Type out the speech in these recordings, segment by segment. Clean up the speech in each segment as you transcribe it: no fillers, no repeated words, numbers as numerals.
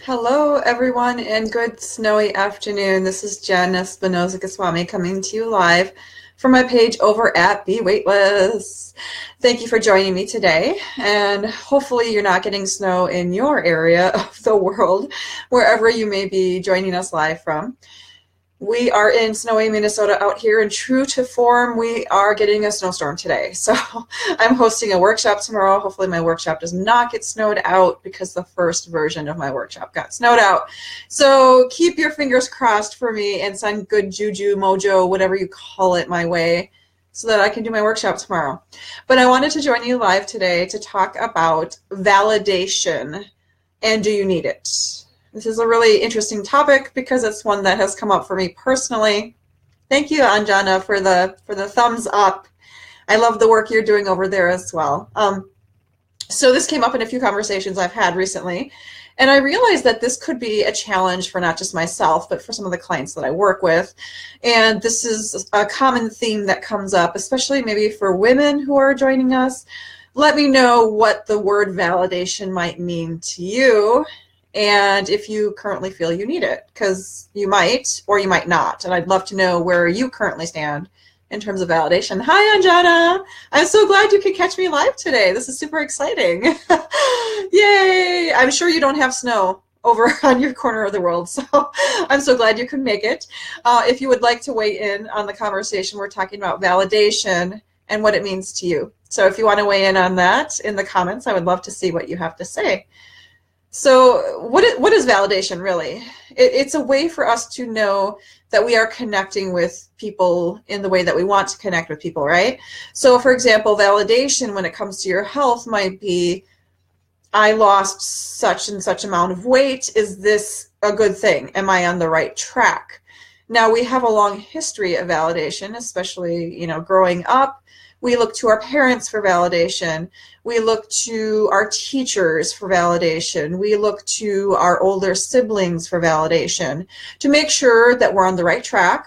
Hello, everyone, and good snowy afternoon. This is Jen Espinosa-Goswami coming to you live from my page over at Be Weightless. Thank you for joining me today, and hopefully you're not getting snow in your area of the world, wherever you may be joining us live from. We are in snowy Minnesota out here, and true to form, we are getting a snowstorm today. So I'm hosting a workshop tomorrow. Hopefully my workshop does not get snowed out because the first version of my workshop got snowed out. So keep your fingers crossed for me and send good juju, mojo, whatever you call it, my way so that I can do my workshop tomorrow. But I wanted to join you live today to talk about validation and do you need it? This is a really interesting topic because it's one that has come up for me personally. Thank you, Anjana, for the thumbs up. I love the work you're doing over there as well. So this came up in a few conversations I've had recently, and I realized that this could be a challenge for not just myself, but for some of the clients that I work with. And this is a common theme that comes up, especially maybe for women who are joining us. Let me know what the word validation might mean to you, and if you currently feel you need it, because you might or you might not. And I'd love to know where you currently stand in terms of validation. Hi, Anjana. I'm so glad you could catch me live today. This is super exciting. Yay. I'm sure you don't have snow over on your corner of the world, so I'm so glad you could make it. If you would like to weigh in on the conversation, we're talking about validation and what it means to you. So if you want to weigh in on that in the comments, I would love to see what you have to say. So what is validation really? It's a way for us to know that we are connecting with people in the way that we want to connect with people, right? So for example, validation when it comes to your health might be, I lost such and such amount of weight. Is this a good thing? Am I on the right track? Now we have a long history of validation, especially, growing up. We look to our parents for validation. We look to our teachers for validation. We look to our older siblings for validation to make sure that we're on the right track,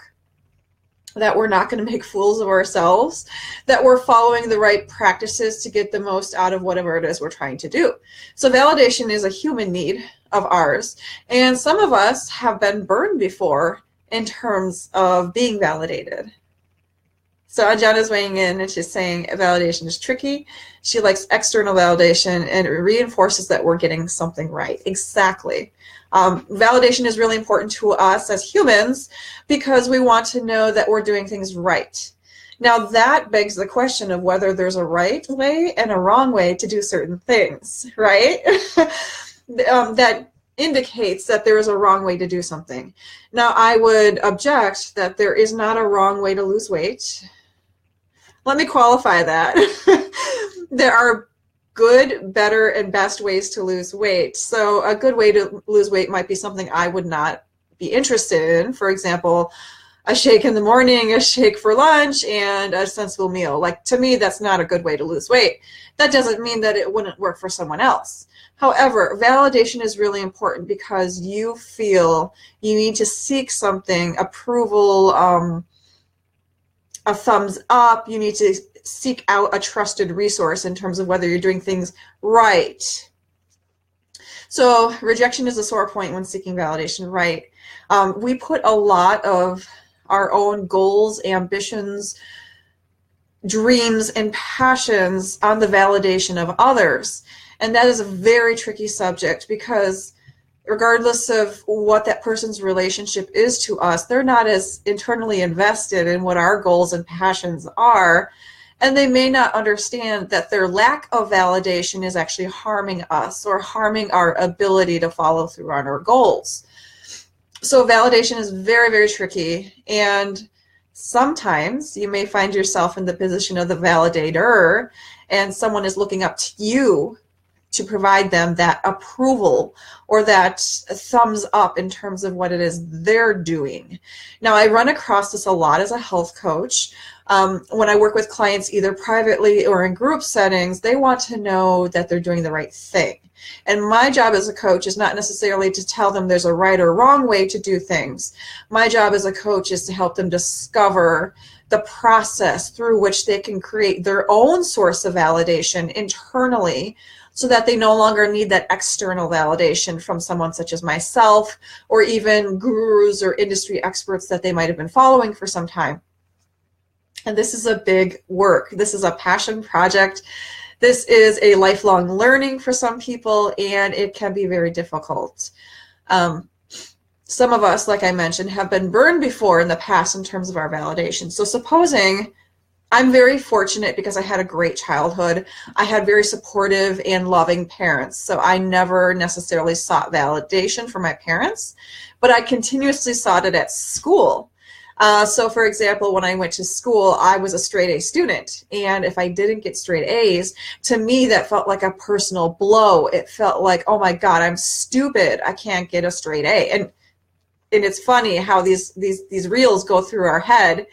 that we're not going to make fools of ourselves, that we're following the right practices to get the most out of whatever it is we're trying to do. So validation is a human need of ours. And some of us have been burned before in terms of being validated. So Anjana's weighing in and she's saying validation is tricky. She likes external validation and it reinforces that we're getting something right. Exactly. Validation is really important to us as humans because we want to know that we're doing things right. Now that begs the question of whether there's a right way and a wrong way to do certain things, right? That indicates that there is a wrong way to do something. Now I would object that there is not a wrong way to lose weight. Let me qualify that. There are good, better, and best ways to lose weight. So a good way to lose weight might be something I would not be interested in. For example, a shake in the morning, a shake for lunch, and a sensible meal. Like, to me, that's not a good way to lose weight. That doesn't mean that it wouldn't work for someone else. However, validation is really important because you feel you need to seek something, approval, a thumbs up. You need to seek out a trusted resource in terms of whether you're doing things right. So rejection is a sore point when seeking validation, right? We put a lot of our own goals, ambitions, dreams, and passions on the validation of others. And that is a very tricky subject because regardless of what that person's relationship is to us, they're not as internally invested in what our goals and passions are, and they may not understand that their lack of validation is actually harming us or harming our ability to follow through on our goals. So validation is very, very tricky, and sometimes you may find yourself in the position of the validator, and someone is looking up to you to provide them that approval or that thumbs up in terms of what it is they're doing. Now, I run across this a lot as a health coach. When I work with clients either privately or in group settings, they want to know that they're doing the right thing. And my job as a coach is not necessarily to tell them there's a right or wrong way to do things. My job as a coach is to help them discover the process through which they can create their own source of validation internally so that they no longer need that external validation from someone such as myself, or even gurus or industry experts that they might have been following for some time. And this is a big work. This is a passion project. This is a lifelong learning for some people, and it can be very difficult. Some of us, like I mentioned, have been burned before in the past in terms of our validation. So supposing I'm very fortunate because I had a great childhood. I had very supportive and loving parents. So I never necessarily sought validation from my parents, but I continuously sought it at school. So for example, when I went to school, I was a straight A student. And if I didn't get straight A's, to me, that felt like a personal blow. It felt like, oh my God, I'm stupid. I can't get a straight A. And it's funny how these reels go through our head,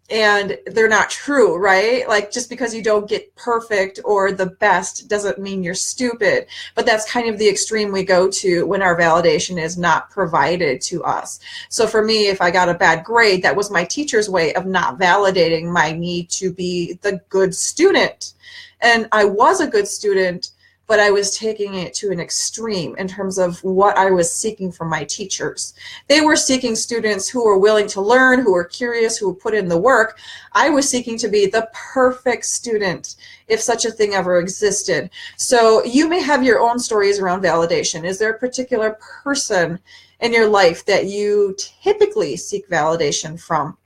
and they're not true, right? Like, just because you don't get perfect or the best doesn't mean you're stupid. But that's kind of the extreme we go to when our validation is not provided to us. So for me, if I got a bad grade, that was my teacher's way of not validating my need to be the good student. And I was a good student, but I was taking it to an extreme in terms of what I was seeking from my teachers. They were seeking students who were willing to learn, who were curious, who would put in the work. I was seeking to be the perfect student, if such a thing ever existed. So you may have your own stories around validation. Is there a particular person in your life that you typically seek validation from?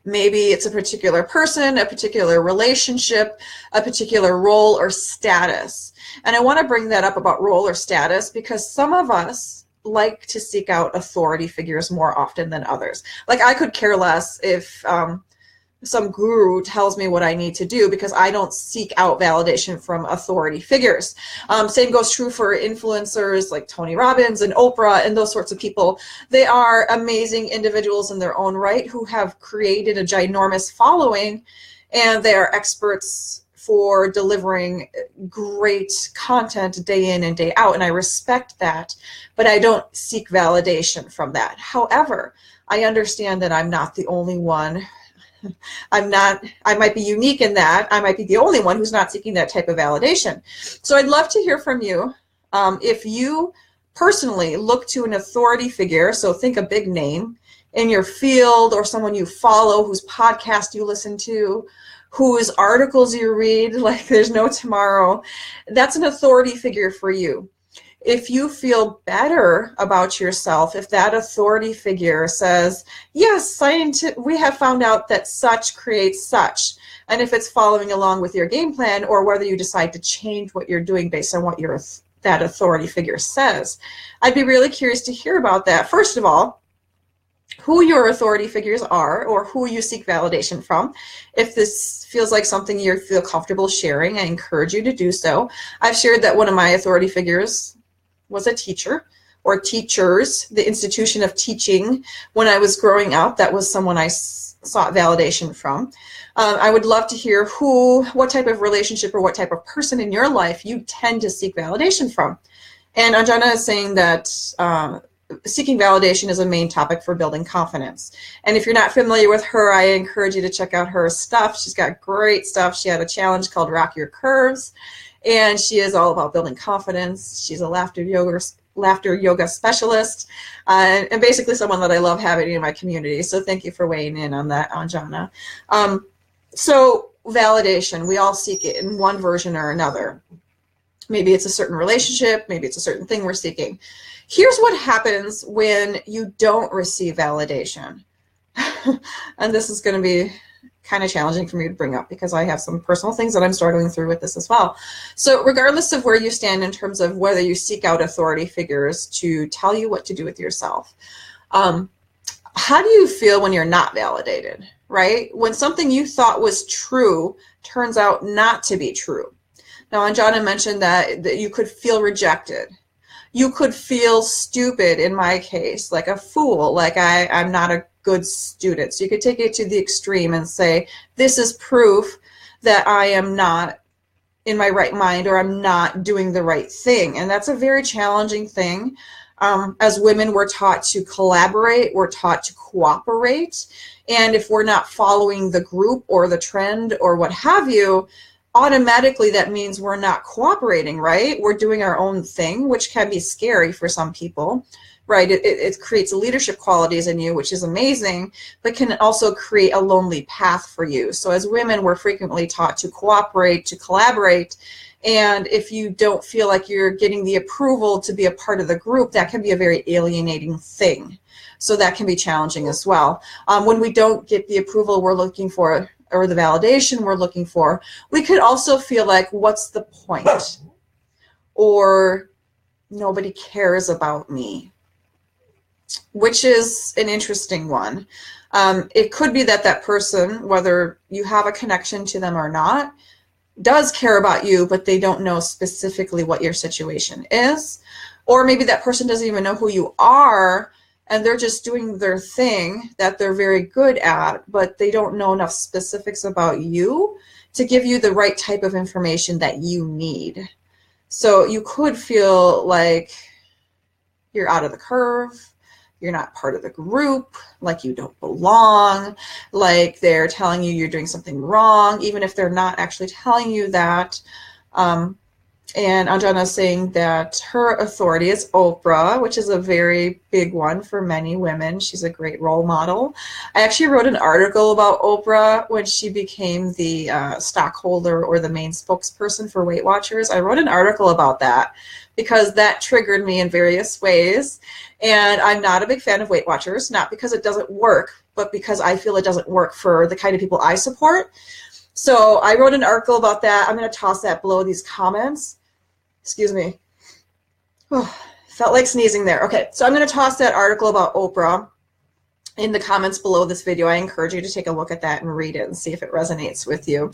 Maybe it's a particular person, a particular relationship, a particular role or status. And I want to bring that up about role or status because some of us like to seek out authority figures more often than others. Like, I could care less if some guru tells me what I need to do because I don't seek out validation from authority figures. Same goes true for influencers like Tony Robbins and Oprah and those sorts of people. They are amazing individuals in their own right who have created a ginormous following, and they are experts for delivering great content day in and day out, and I respect that, but I don't seek validation from that. However, I understand that I'm not the only one. I might be unique in that. I might be the only one who's not seeking that type of validation. So I'd love to hear from you. If you personally look to an authority figure, so think a big name in your field or someone you follow, whose podcast you listen to, whose articles you read, like there's no tomorrow, that's an authority figure for you. If you feel better about yourself, if that authority figure says, yes, we have found out that such creates such, and if it's following along with your game plan, or whether you decide to change what you're doing based on what that authority figure says, I'd be really curious to hear about that. First of all, who your authority figures are, or who you seek validation from. If this feels like something you feel comfortable sharing, I encourage you to do so. I've shared that one of my authority figures was a teacher, or teachers, the institution of teaching. When I was growing up, that was someone I sought validation from. I would love to hear what type of relationship or what type of person in your life you tend to seek validation from. And Anjana is saying that seeking validation is a main topic for building confidence. And if you're not familiar with her, I encourage you to check out her stuff. She's got great stuff. She had a challenge called Rock Your Curves, and she is all about building confidence. She's a laughter yoga specialist, and basically someone that I love having in my community. So thank you for weighing in on that, Anjana. So validation, we all seek it in one version or another. Maybe it's a certain relationship, maybe it's a certain thing we're seeking. Here's what happens when you don't receive validation. And this is going to be kind of challenging for me to bring up because I have some personal things that I'm struggling through with this as well. So regardless of where you stand in terms of whether you seek out authority figures to tell you what to do with yourself, how do you feel when you're not validated, right? When something you thought was true turns out not to be true. Now, Anjana mentioned that you could feel rejected. You could feel stupid, in my case, like a fool, like I'm not a good student. So you could take it to the extreme and say, this is proof that I am not in my right mind, or I'm not doing the right thing. And that's a very challenging thing. As women, we're taught to collaborate, we're taught to cooperate. And if we're not following the group or the trend or what have you, automatically that means we're not cooperating, right? We're doing our own thing, which can be scary for some people, right? It creates leadership qualities in you, which is amazing, but can also create a lonely path for you. So as women, we're frequently taught to cooperate, to collaborate. And if you don't feel like you're getting the approval to be a part of the group, that can be a very alienating thing. So that can be challenging as well. When we don't get the approval we're looking for, or the validation we're looking for, we could also feel like, what's the point? Or nobody cares about me, which is an interesting one. It could be that that person, whether you have a connection to them or not, does care about you, but they don't know specifically what your situation is. Or maybe that person doesn't even know who you are, and they're just doing their thing that they're very good at, but they don't know enough specifics about you to give you the right type of information that you need. So you could feel like you're out of the curve, you're not part of the group, like you don't belong, like they're telling you you're doing something wrong, even if they're not actually telling you that. And Anjana is saying that her authority is Oprah, which is a very big one for many women. She's a great role model. I actually wrote an article about Oprah when she became the stockholder or the main spokesperson for Weight Watchers. I wrote an article about that because that triggered me in various ways. And I'm not a big fan of Weight Watchers, not because it doesn't work, but because I feel it doesn't work for the kind of people I support. So I wrote an article about that. I'm going to toss that below these comments. Excuse me. Oh, felt like sneezing there. Okay, so I'm going to toss that article about Oprah in the comments below this video. I encourage you to take a look at that and read it and see if it resonates with you.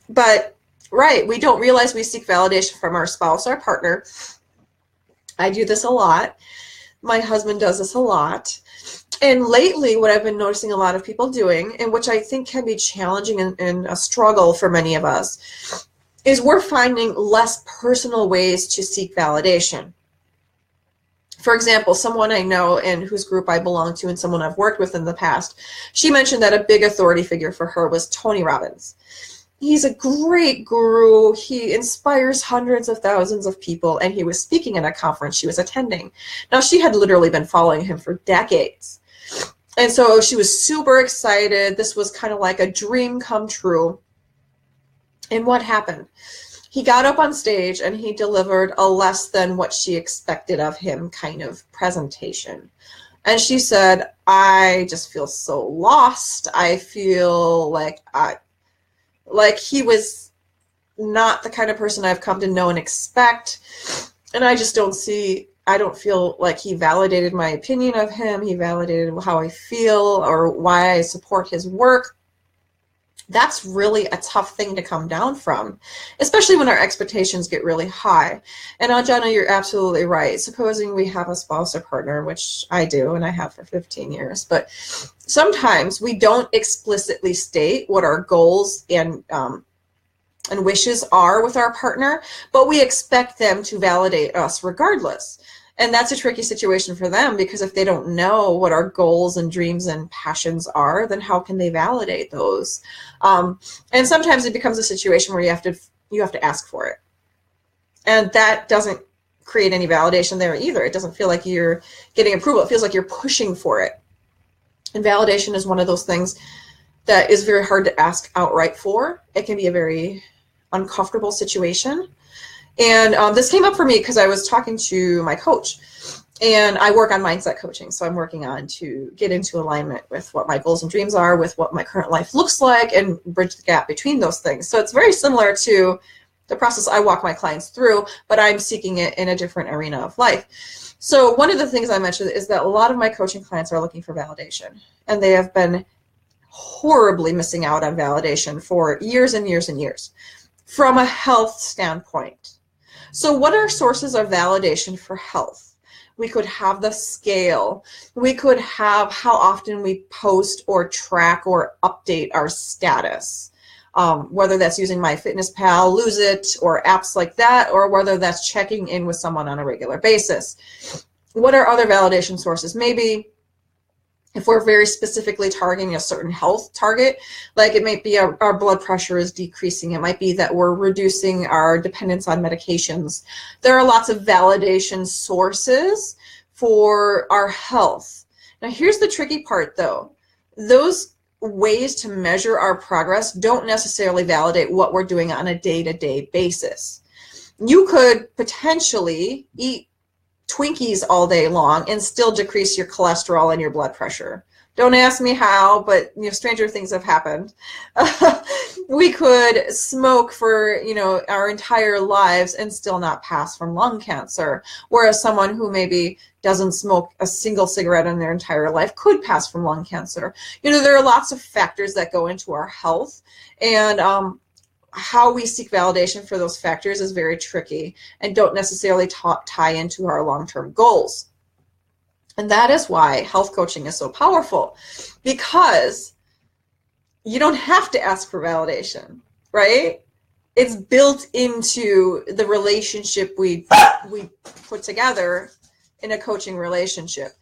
But, right, we don't realize we seek validation from our spouse, our partner. I do this a lot. My husband does this a lot. And lately, what I've been noticing a lot of people doing, and which I think can be challenging and a struggle for many of us, is we're finding less personal ways to seek validation. For example, someone I know and whose group I belong to and someone I've worked with in the past, she mentioned that a big authority figure for her was Tony Robbins. He's a great guru. He inspires hundreds of thousands of people, and he was speaking at a conference she was attending. Now, she had literally been following him for decades. And so she was super excited. This was kind of like a dream come true. And what happened? He got up on stage and he delivered a less than what she expected of him kind of presentation. And she said, I just feel so lost. I feel like he was not the kind of person I've come to know and expect. And I just I don't feel like he validated my opinion of him. He validated how I feel or why I support his work. That's really a tough thing to come down from, especially when our expectations get really high. And Anjana, you're absolutely right. Supposing we have a spouse or partner, which I do, and I have for 15 years, but sometimes we don't explicitly state what our goals and wishes are with our partner, but we expect them to validate us regardless. And that's a tricky situation for them, because if they don't know what our goals and dreams and passions are, then how can they validate those? And sometimes it becomes a situation where you have to ask for it. And that doesn't create any validation there either. It doesn't feel like you're getting approval. It feels like you're pushing for it. And validation is one of those things that is very hard to ask outright for. It can be a very uncomfortable situation. And this came up for me because I was talking to my coach, and I work on mindset coaching. So I'm working on to get into alignment with what my goals and dreams are, with what my current life looks like, and bridge the gap between those things. So it's very similar to the process I walk my clients through, but I'm seeking it in a different arena of life. So one of the things I mentioned is that a lot of my coaching clients are looking for validation, and they have been horribly missing out on validation for years and years and years from a health standpoint. So what are sources of validation for health? We could have the scale. We could have how often we post or track or update our status, whether that's using MyFitnessPal, Lose It, or apps like that, or whether that's checking in with someone on a regular basis. What are other validation sources? Maybe If we're very specifically targeting a certain health target, like it might be our blood pressure is decreasing. It might be that we're reducing our dependence on medications. There are lots of validation sources for our health. Now, here's the tricky part, though. Those ways to measure our progress don't necessarily validate what we're doing on a day-to-day basis. You could potentially eat Twinkies all day long and still decrease your cholesterol and your blood pressure. Don't ask me how, but stranger things have happened. We could smoke for our entire lives and still not pass from lung cancer, whereas someone who maybe doesn't smoke a single cigarette in their entire life could pass from lung cancer. There are lots of factors that go into our health, and how we seek validation for those factors is very tricky and don't necessarily tie into our long-term goals. And that is why health coaching is so powerful, because you don't have to ask for validation, right? It's built into the relationship we put together in a coaching relationship.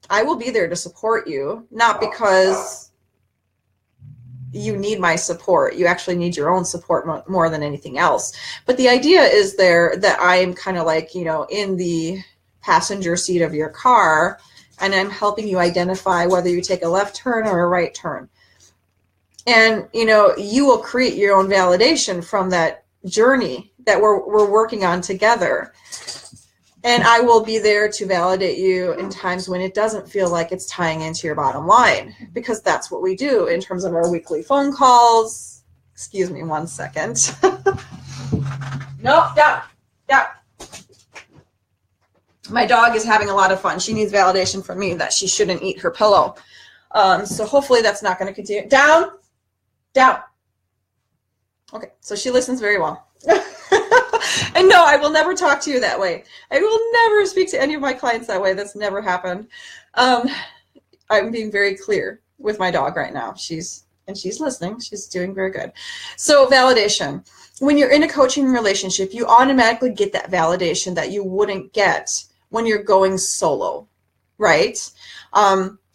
I will be there to support you, not because you need my support. You actually need your own support more than anything else. But the idea is there that I'm kind of like, in the passenger seat of your car, and I'm helping you identify whether you take a left turn or a right turn. And, you will create your own validation from that journey that we're working on together. And I will be there to validate you in times when it doesn't feel like it's tying into your bottom line, because that's what we do in terms of our weekly phone calls. Excuse me 1 second. No, down. My dog is having a lot of fun. She needs validation from me that she shouldn't eat her pillow. So hopefully that's not going to continue. Down. Okay, so she listens very well. And no, I will never talk to you that way. I will never speak to any of my clients that way. That's never happened. I'm being very clear with my dog right now. She's listening. She's doing very good. So validation. When you're in a coaching relationship, you automatically get that validation that you wouldn't get when you're going solo, right?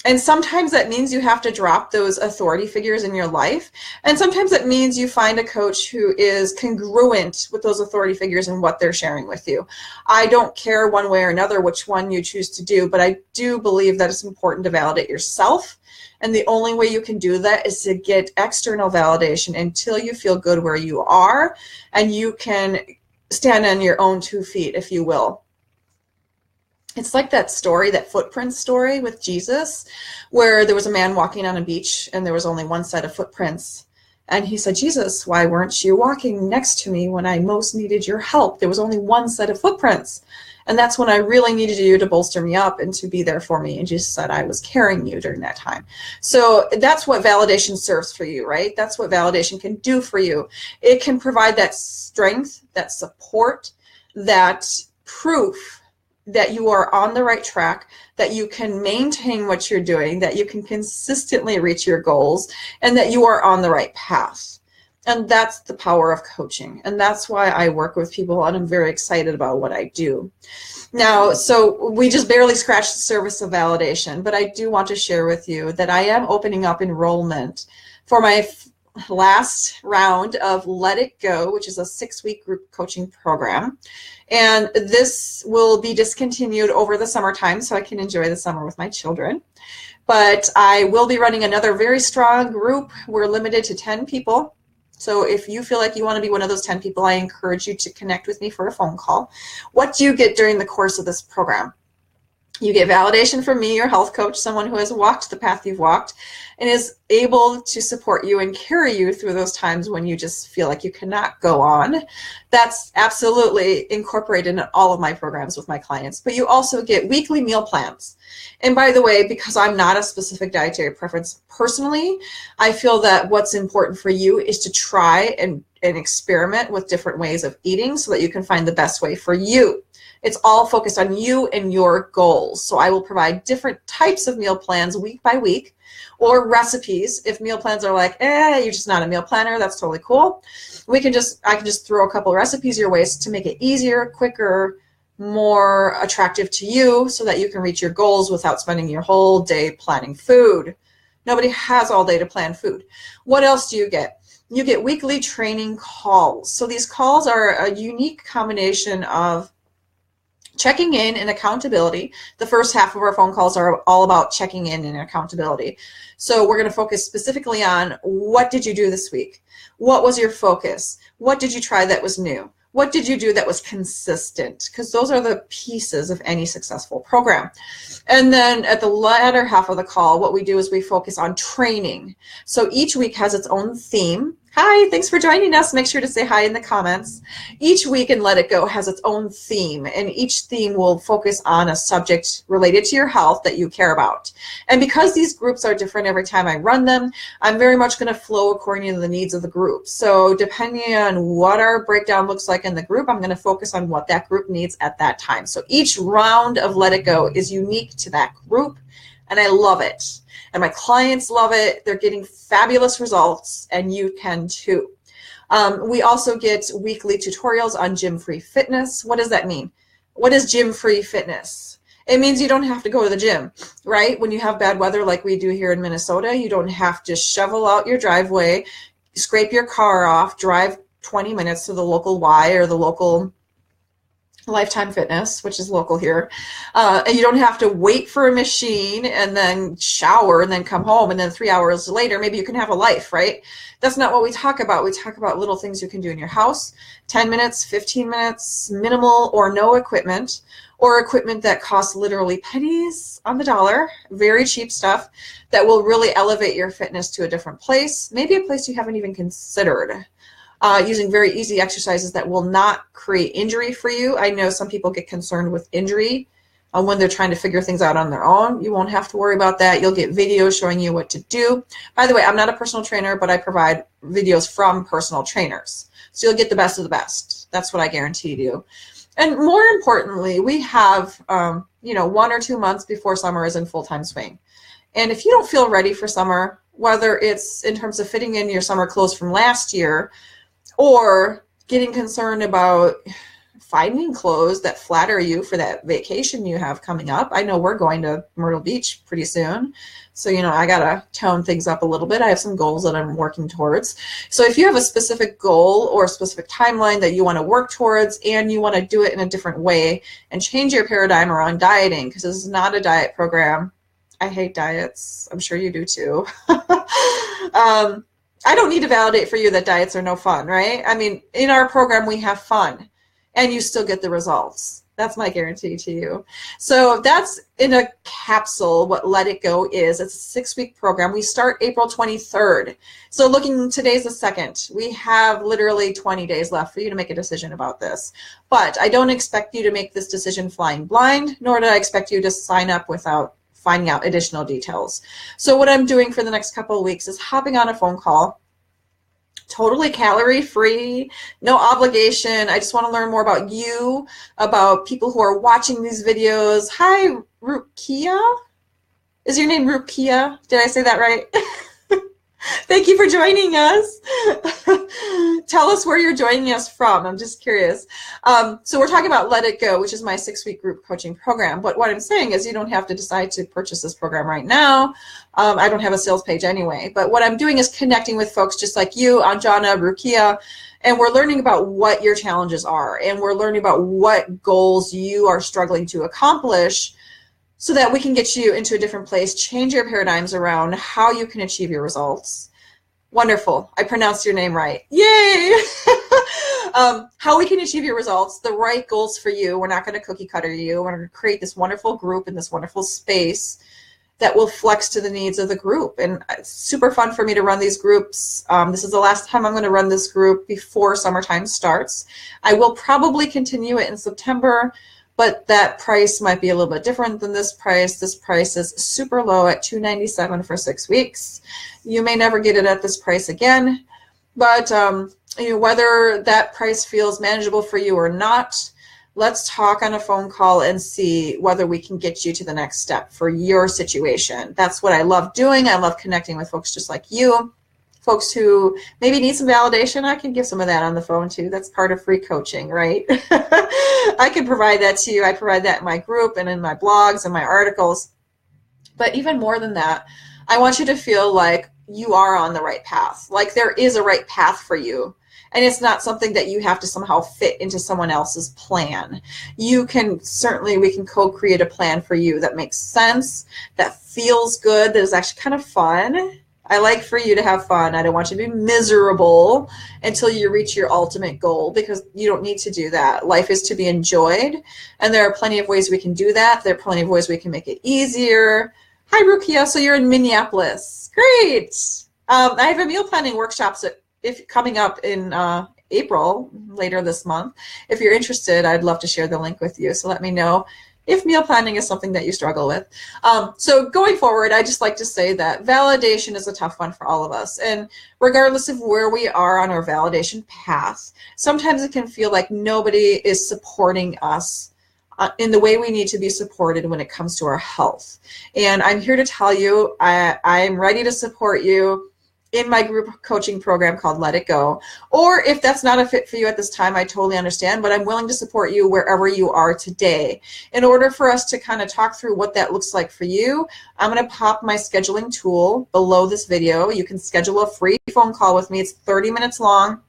And sometimes that means you have to drop those authority figures in your life. And sometimes it means you find a coach who is congruent with those authority figures and what they're sharing with you. I don't care one way or another which one you choose to do, but I do believe that it's important to validate yourself. And the only way you can do that is to get external validation until you feel good where you are and you can stand on your own 2 feet, if you will. It's like that story, that footprint story with Jesus, where there was a man walking on a beach and there was only one set of footprints. And he said, Jesus, why weren't you walking next to me when I most needed your help? There was only one set of footprints. And that's when I really needed you to bolster me up and to be there for me. And Jesus said, I was carrying you during that time. So that's what validation serves for you, right? That's what validation can do for you. It can provide that strength, that support, that proof that you are on the right track, that you can maintain what you're doing, that you can consistently reach your goals, and that you are on the right path. And that's the power of coaching. And that's why I work with people, and I'm very excited about what I do. Now, so we just barely scratched the surface of validation, but I do want to share with you that I am opening up enrollment for my last round of Let It Go, which is a 6-week group coaching program. And this will be discontinued over the summertime so I can enjoy the summer with my children. But I will be running another very strong group. We're limited to 10 people. So if you feel like you want to be one of those 10 people, I encourage you to connect with me for a phone call. What do you get during the course of this program? You get validation from me, your health coach, someone who has walked the path you've walked and is able to support you and carry you through those times when you just feel like you cannot go on. That's absolutely incorporated in all of my programs with my clients. But you also get weekly meal plans. And by the way, because I'm not a specific dietary preference personally, I feel that what's important for you is to try and experiment with different ways of eating so that you can find the best way for you. It's all focused on you and your goals. So I will provide different types of meal plans week by week, or recipes. If meal plans are like, you're just not a meal planner, that's totally cool. I can just throw a couple recipes your way to make it easier, quicker, more attractive to you so that you can reach your goals without spending your whole day planning food. Nobody has all day to plan food. What else do you get? You get weekly training calls. So these calls are a unique combination of checking in and accountability. The first half of our phone calls are all about checking in and accountability. So we're going to focus specifically on what did you do this week? What was your focus? What did you try that was new? What did you do that was consistent? Because those are the pieces of any successful program. And then at the latter half of the call, what we do is we focus on training. So each week has its own theme. Hi, thanks for joining us. Make sure to say hi in the comments. Each week in Let It Go has its own theme, and each theme will focus on a subject related to your health that you care about. And because these groups are different every time I run them, I'm very much going to flow according to the needs of the group. So depending on what our breakdown looks like in the group, I'm going to focus on what that group needs at that time. So each round of Let It Go is unique to that group, and I love it. And my clients love it. They're getting fabulous results, and you can too. We also get weekly tutorials on gym-free fitness. What does that mean? What is gym-free fitness? It means you don't have to go to the gym, right? When you have bad weather like we do here in Minnesota, you don't have to shovel out your driveway, scrape your car off, drive 20 minutes to the local Y or the local Lifetime Fitness, which is local here, and you don't have to wait for a machine and then shower and then come home and then 3 hours later maybe you can have a life, right? That's not what we talk about. We talk about little things you can do in your house, 10 minutes, 15 minutes, minimal or no equipment, or equipment that costs literally pennies on the dollar, very cheap stuff that will really elevate your fitness to a different place, maybe a place you haven't even considered. Using very easy exercises that will not create injury for you. I know some people get concerned with injury when they're trying to figure things out on their own. You won't have to worry about that. You'll get videos showing you what to do. By the way, I'm not a personal trainer, but I provide videos from personal trainers. So you'll get the best of the best. That's what I guarantee you. And more importantly, we have 1 or 2 months before summer is in full-time swing. And if you don't feel ready for summer, whether it's in terms of fitting in your summer clothes from last year, or getting concerned about finding clothes that flatter you for that vacation you have coming up. I know we're going to Myrtle Beach pretty soon. So, I got to tone things up a little bit. I have some goals that I'm working towards. So if you have a specific goal or a specific timeline that you want to work towards and you want to do it in a different way and change your paradigm around dieting, because this is not a diet program. I hate diets. I'm sure you do too. I don't need to validate for you that diets are no fun, right? I mean, in our program, we have fun and you still get the results. That's my guarantee to you. So that's in a capsule what Let It Go is. It's a 6-week program. We start April 23rd. So today's the 2nd. We have literally 20 days left for you to make a decision about this. But I don't expect you to make this decision flying blind, nor do I expect you to sign up without finding out additional details. So what I'm doing for the next couple of weeks is hopping on a phone call, totally calorie free, no obligation. I just want to learn more about you, about people who are watching these videos. Hi, Rukia. Is your name Rukia? Did I say that right? Thank you for joining us. Tell us where you're joining us from. I'm just curious. So we're talking about Let It Go, which is my 6-week group coaching program. But what I'm saying is you don't have to decide to purchase this program right now. I don't have a sales page anyway. But what I'm doing is connecting with folks just like you, Anjana, Rukia, and we're learning about what your challenges are. And we're learning about what goals you are struggling to accomplish, so that we can get you into a different place, change your paradigms around how you can achieve your results. Wonderful. I pronounced your name right. Yay! How we can achieve your results, the right goals for you. We're not going to cookie cutter you. We're going to create this wonderful group in this wonderful space that will flex to the needs of the group. And it's super fun for me to run these groups. This is the last time I'm going to run this group before summertime starts. I will probably continue it in September, but that price might be a little bit different than this price. This price is super low at $297 for 6 weeks. You may never get it at this price again, but whether that price feels manageable for you or not, let's talk on a phone call and see whether we can get you to the next step for your situation. That's what I love doing. I love connecting with folks just like you. folks who maybe need some validation, I can give some of that on the phone too. That's part of free coaching, right? I can provide that to you. I provide that in my group and in my blogs and my articles. But even more than that, I want you to feel like you are on the right path. Like there is a right path for you. And it's not something that you have to somehow fit into someone else's plan. You can certainly, we can co-create a plan for you that makes sense, that feels good, that is actually kind of fun. I like for you to have fun. I don't want you to be miserable until you reach your ultimate goal, because you don't need to do that. Life is to be enjoyed, and there are plenty of ways we can do that. There are plenty of ways we can make it easier. Hi, Rukia. So you're in Minneapolis. Great. I have a meal planning workshops coming up in April, later this month. If you're interested, I'd love to share the link with you. So let me know if meal planning is something that you struggle with. So going forward, I just like to say that validation is a tough one for all of us. And regardless of where we are on our validation path, sometimes it can feel like nobody is supporting us in the way we need to be supported when it comes to our health. And I'm here to tell you, I'm ready to support you in my group coaching program called Let It Go. Or if that's not a fit for you at this time, I totally understand, but I'm willing to support you wherever you are today. In order for us to kind of talk through what that looks like for you, I'm going to pop my scheduling tool below this video. You can schedule a free phone call with me. It's 30 minutes long.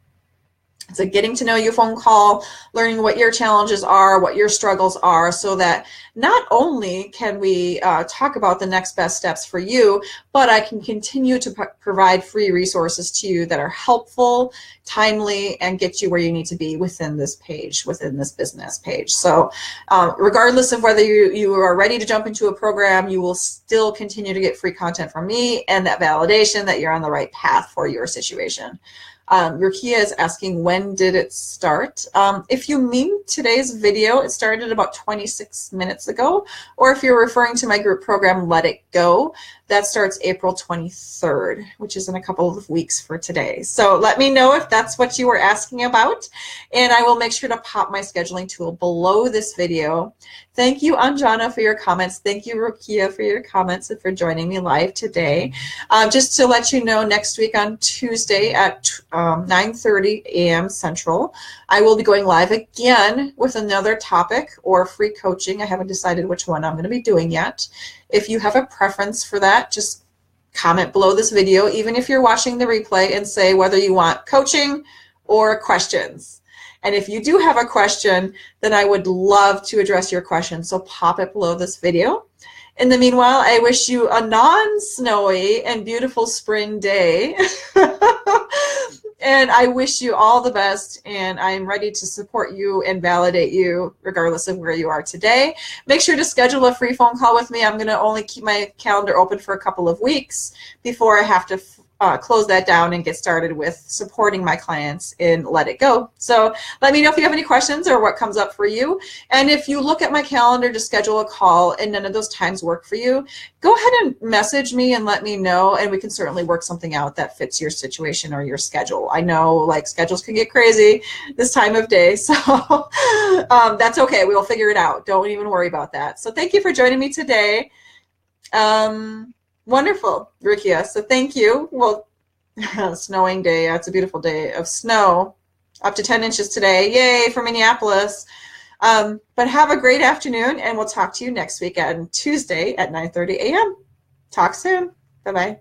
It's a getting to know you phone call, learning what your challenges are, what your struggles are, so that not only can we talk about the next best steps for you, but I can continue to provide free resources to you that are helpful, timely, and get you where you need to be within this page, within this business page. So regardless of whether you are ready to jump into a program, you will still continue to get free content from me and that validation that you're on the right path for your situation. Rukia is asking, when did it start? If you mean today's video, it started about 26 minutes ago. Or if you're referring to my group program, Let It Go, that starts April 23rd, which is in a couple of weeks for today. So let me know if that's what you were asking about, and I will make sure to pop my scheduling tool below this video. Thank you, Anjana, for your comments. Thank you, Rukia, for your comments and for joining me live today. Just to let you know, next week on Tuesday at 9:30 a.m. Central, I will be going live again with another topic or free coaching. I haven't decided which one I'm going to be doing yet. If you have a preference for that, just comment below this video, even if you're watching the replay, and say whether you want coaching or questions. And if you do have a question, then I would love to address your question. So pop it below this video. In the meanwhile, I wish you a non-snowy and beautiful spring day. And I wish you all the best, and I'm ready to support you and validate you regardless of where you are today. Make sure to schedule a free phone call with me. I'm going to only keep my calendar open for a couple of weeks before I have to close that down and get started with supporting my clients in Let It Go. So let me know if you have any questions or what comes up for you. And if you look at my calendar to schedule a call and none of those times work for you, go ahead and message me and let me know, and we can certainly work something out that fits your situation or your schedule. I know like schedules can get crazy this time of day, so that's okay. We will figure it out. Don't even worry about that. So thank you for joining me today. Wonderful, Rukia. So thank you. Well, snowing day. It's a beautiful day of snow. Up to 10 inches today. Yay for Minneapolis. But have a great afternoon, and we'll talk to you next week on Tuesday at 9:30 a.m. Talk soon. Bye-bye.